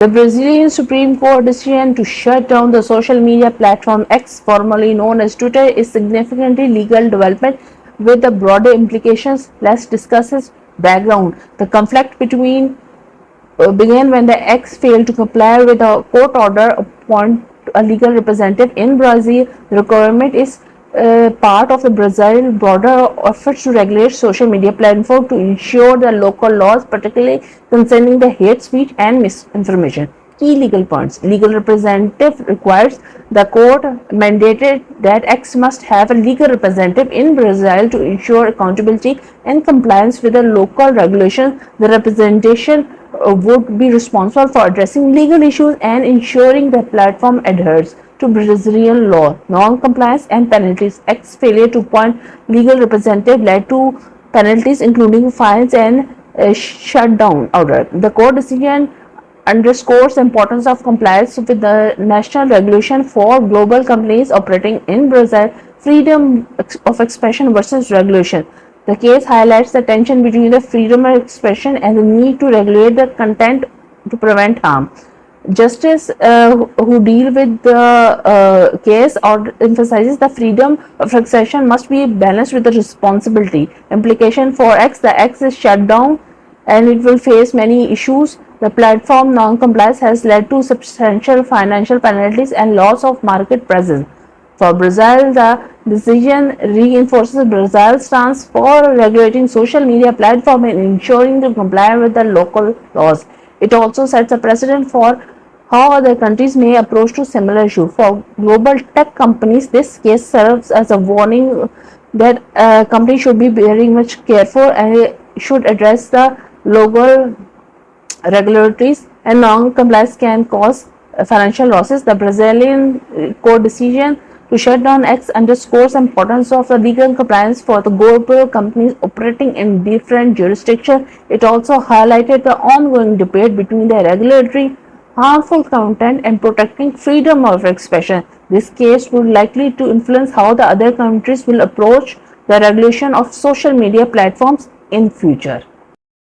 The Brazilian Supreme Court decision to shut down the social media platform X, formerly known as Twitter, is significantly legal development with the broader implications. Let's discuss its background. The conflict began when the X failed to comply with a court order appoint a legal representative in Brazil. The requirement is part of the Brazil broader efforts to regulate social media platforms to ensure the local laws, particularly concerning the hate speech and misinformation. Key legal points. Legal representative requires the court mandated that X must have a legal representative in Brazil to ensure accountability and compliance with the local regulations. The representation would be responsible for addressing legal issues and ensuring the platform adheres to Brazilian law. Non-compliance and penalties. X failure to appoint legal representative led to penalties including fines and shutdown order. The court decision underscores the importance of compliance with the national regulation for global companies operating in Brazil. Freedom of expression versus regulation. The case highlights the tension between the freedom of expression and the need to regulate the content to prevent harm. Justice who deal with the case or emphasizes the freedom of expression must be balanced with the responsibility. Implication for X: the X is shut down and it will face many issues. The platform non-compliance has led to substantial financial penalties and loss of market presence. For Brazil, the decision reinforces Brazil's stance for regulating social media platforms and ensuring to comply with the local laws. It also sets a precedent for how other countries may approach to similar issues. For global tech companies, this case serves as a warning that companies should be very much careful and should address the local regulatories, and non-compliance can cause financial losses. The Brazilian court decision to shut down X underscores the importance of the legal compliance for the global companies operating in different jurisdictions. It also highlighted the ongoing debate between the regulatory harmful content and protecting freedom of expression. This case would likely to influence how the other countries will approach the regulation of social media platforms in future.